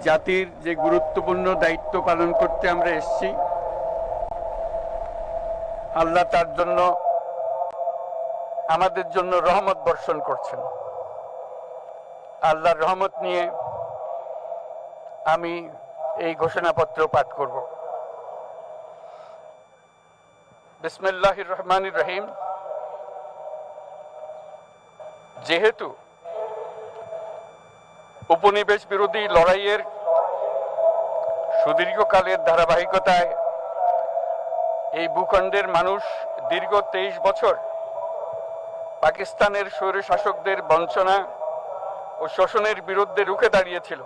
জাতির যে গুরুত্বপূর্ণ দায়িত্ব পালন করতে আমরা এসেছি, আল্লাহ তার জন্য আমাদের জন্য রহমত বর্ষণ করছেন। আল্লাহর রহমত নিয়ে আমি এই ঘোষণাপত্র পাঠ করব। বিসমিল্লাহির রহমানির রহিম। যেহেতু উপনিবেশ বিরোধী লড়াইয়ের সুদীর্ঘকালের ধারাবাহিকতায় এই ভূখণ্ডের মানুষ দীর্ঘ 23 বছর পাকিস্তানের স্বৈরশাসকদের বঞ্চনা ও শোষণের বিরুদ্ধে রুখে দাঁড়িয়েছিল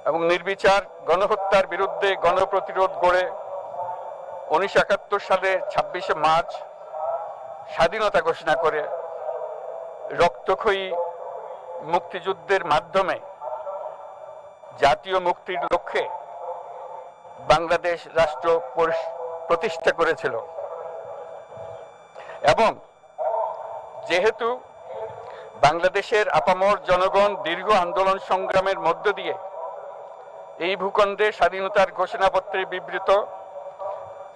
এবং নির্বিচার গণহত্যার বিরুদ্ধে গণপ্রতিরোধ গড়ে 1971 সালে 26শে মার্চ স্বাধীনতা ঘোষণা করে রক্তক্ষয়ী মুক্তিযুদ্ধের মাধ্যমে জাতীয় মুক্তির লক্ষ্যে বাংলাদেশ রাষ্ট্র প্রতিষ্ঠা করেছিল। এবং যেহেতু বাংলাদেশের আপামর জনগণ দীর্ঘ আন্দোলন সংগ্রামের মধ্য দিয়ে এই ভূখণ্ডে স্বাধীনতার ঘোষণাপত্রে বিবৃত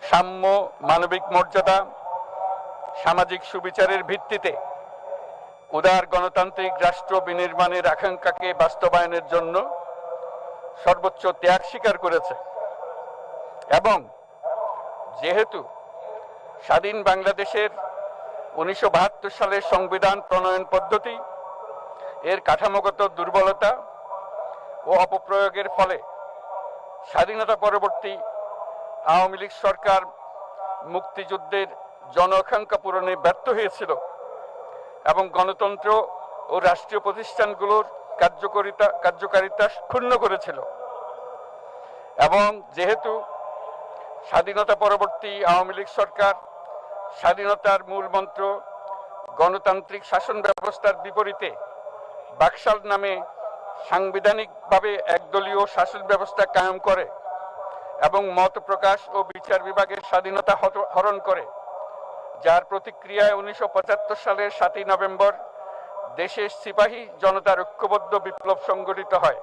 সাম্য, মানবিক মর্যাদা, সামাজিক সুবিচারের ভিত্তিতে উদার গণতান্ত্রিক রাষ্ট্র বিনির্মাণের আকাঙ্ক্ষাকে বাস্তবায়নের জন্য সর্বোচ্চ ত্যাগ স্বীকার করেছে, এবং যেহেতু স্বাধীন বাংলাদেশের 1972 সালের সংবিধান প্রণয়ন পদ্ধতি এর কাঠামোগত দুর্বলতা ও অপপ্রয়োগের ফলে স্বাধীনতা পরবর্তী আওয়ামী লীগ সরকার মুক্তিযুদ্ধের জন আকাঙ্ক্ষা পূরণে ব্যর্থ হয়েছিল এবং গণতন্ত্র ও রাষ্ট্রীয় প্রতিষ্ঠানগুলোর কার্যকারিতা ক্ষুণ্ণ করেছিল, এবং যেহেতু স্বাধীনতা পরবর্তী আওয়ামী লীগ সরকার স্বাধীনতার মূল মন্ত্র গণতান্ত্রিক শাসন ব্যবস্থার বিপরীতে বাকশাল নামে সাংবিধানিকভাবে একদলীয় শাসন ব্যবস্থা কায়েম করে এবং মত প্রকাশ ও বিচার বিভাগের স্বাধীনতা হরণ করে, যার প্রতিক্রিয়ায় 1975 সালের 7ই নভেম্বর দেশের সিপাহী জনতার ঐক্যবদ্ধ বিপ্লব সংগঠিত হয়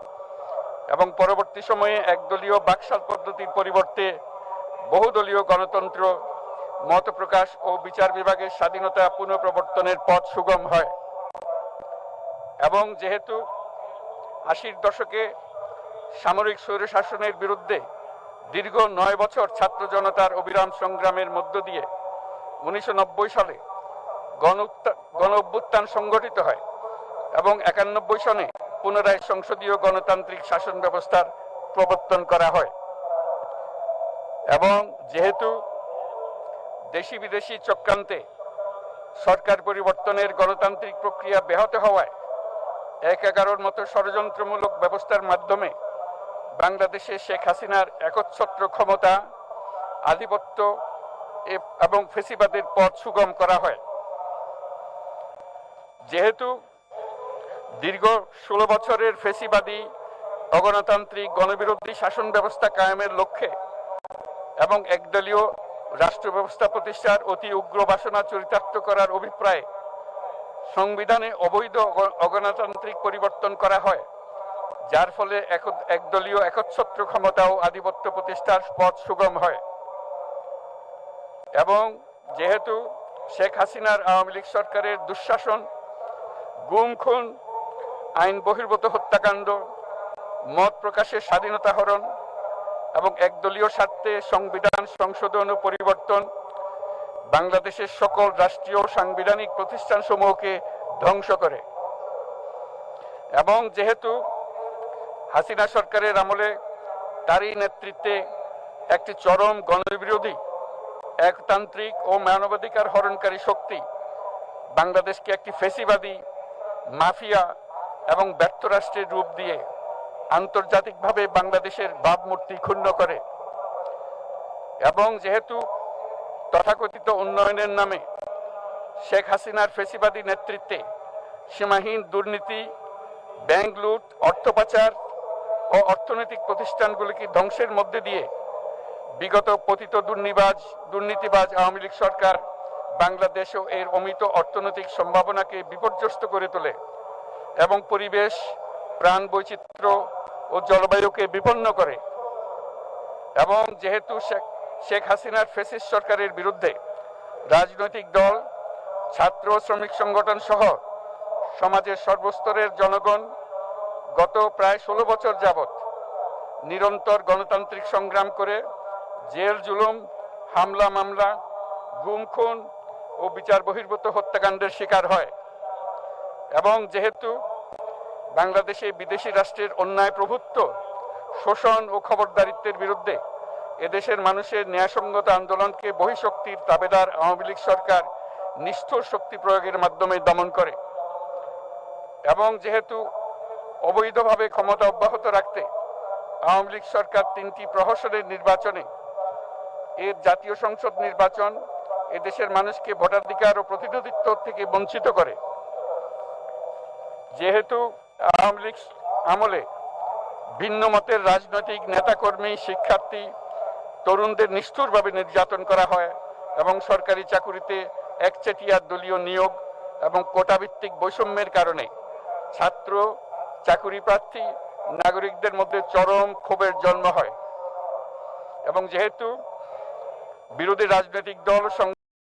এবং পরবর্তী সময়ে একদলীয় বাকশাল পদ্ধতির পরিবর্তে বহুদলীয় গণতন্ত্র, মত প্রকাশ ও বিচার বিভাগের স্বাধীনতা পুনঃপ্রবর্তনের পথ সুগম হয়। এবং যেহেতু 80-র দশকে সামরিক স্বৈরশাসনের বিরুদ্ধে দীর্ঘ 9 বছর ছাত্র জনতার অবিরাম সংগ্রামের মধ্য দিয়ে 1990 সালে গণ অভ্যুত্থান সংগঠিত হয় এবং 91 সনে পুনরায় সংসদীয় গণতান্ত্রিক শাসন ব্যবস্থার প্রবর্তন করা হয়, এবং যেহেতু দেশি বিদেশি চক্রান্তে সরকার পরিবর্তনের গণতান্ত্রিক প্রক্রিয়া ব্যাহত হওয়ায় 1/11 মতো ষড়যন্ত্রমূলক ব্যবস্থার মাধ্যমে বাংলাদেশে শেখ হাসিনার একচ্ছত্র ক্ষমতা, আধিপত্য এবং ফেসিবাদের পথ সুগম করা হয়। যেহেতু দীর্ঘ 16 বছরের ফেসিবাদী অগণতান্ত্রিক গণবিরোধী শাসন ব্যবস্থা কায়েমের লক্ষ্যে এবং একদলীয় রাষ্ট্র ব্যবস্থা প্রতিষ্ঠার অতি উগ্র বাসনা চরিতার্থ করার অভিপ্রায়ে সংবিধানে অবৈধ অগণতান্ত্রিক পরিবর্তন করা হয়, যার ফলে একদলীয় একচ্ছত্র ক্ষমতা ও আধিপত্য প্রতিষ্ঠার পথ সুগম হয়। এবং যেহেতু শেখ হাসিনার আওয়ামী লীগ সরকারের দুঃশাসন, গুম খুন, আইন বহির্ভূত হত্যাকাণ্ড, মত প্রকাশের স্বাধীনতা হরণ এবং একদলীয় স্বার্থে সংবিধান সংশোধন ও পরিবর্তন বাংলাদেশের সকল রাষ্ট্রীয় সাংবিধানিক প্রতিষ্ঠানসমূহকে ধ্বংস করে, এবং যেহেতু হাসিনা সরকারের আমলে তারই নেতৃত্বে একটি চরম গণবিরোধী, একতান্ত্রিক ও মানবাধিকার হরণকারী শক্তি বাংলাদেশকে একটি ফেসিবাদী, মাফিয়া এবং ব্যর্থ রাষ্ট্রের রূপ দিয়ে আন্তর্জাতিকভাবে বাংলাদেশের ভাবমূর্তি ক্ষুণ্ণ করে, এবং যেহেতু তথাকথিত উন্নয়নের নামে শেখ হাসিনার ফেসিবাদী নেতৃত্বে সীমাহীন দুর্নীতি, ব্যাংক লুট, অর্থ পাচার ও অর্থনৈতিক প্রতিষ্ঠানগুলিকে ধ্বংসের মধ্যে দিয়ে বিগত পতিত দুর্নীতিবাজ আওয়ামী লীগ সরকার বাংলাদেশ ও এর অমিত অর্থনৈতিক সম্ভাবনাকে বিপর্যস্ত করে তোলে এবং পরিবেশ, প্রাণ বৈচিত্র্য ও জলবায়ুকে বিপন্ন করে এবং যেহেতু শেখ হাসিনার ফ্যাসিস্ট সরকারের বিরুদ্ধে রাজনৈতিক দল, ছাত্র শ্রমিক সংগঠন সহ সমাজের সর্বস্তরের জনগণ গত প্রায় 16 বছর যাবৎ নিরন্তর গণতান্ত্রিক সংগ্রাম করে জেল জুলুম, হামলা মামলা, গুম খুন ও বিচার বহির্ভূত হত্যাকাণ্ডের শিকার হয় এবং যেহেতু বাংলাদেশে বিদেশি রাষ্ট্রের অন্যায় প্রভুত্ব, শোষণ ও খবরদারিত্বের বিরুদ্ধে এদেশের মানুষের ন্যায়সঙ্গত আন্দোলনকে বহিঃশক্তির তাবেদার আওয়ামী লীগ সরকার নিষ্ঠুর শক্তি প্রয়োগের মাধ্যমে দমন করে এবং যেহেতু অবৈধভাবে ক্ষমতা অব্যাহত রাখতে আওয়ামী লীগ সরকার 3টি প্রহসনের নির্বাচনে এর জাতীয় সংসদ নির্বাচন এদেশের মানুষকে ভোটাধিকার ও প্রতিনিধিত্ব থেকে বঞ্চিত করে, যেহেতু আওয়ামী লীগ আমলে ভিন্ন মতের রাজনৈতিক নেতাকর্মী, শিক্ষার্থী, তরুণদের নিষ্ঠুরভাবে নির্যাতন করা হয় এবং সরকারি চাকুরিতে একচেটিয়া দলীয় নিয়োগ এবং কোটাভিত্তিক বৈষম্যের কারণে ছাত্র, চাকুরি প্রার্থী, নাগরিকদের মধ্যে চরম ক্ষোভের জন্ম হয় এবং যেহেতু বিরোধী রাজনৈতিক দল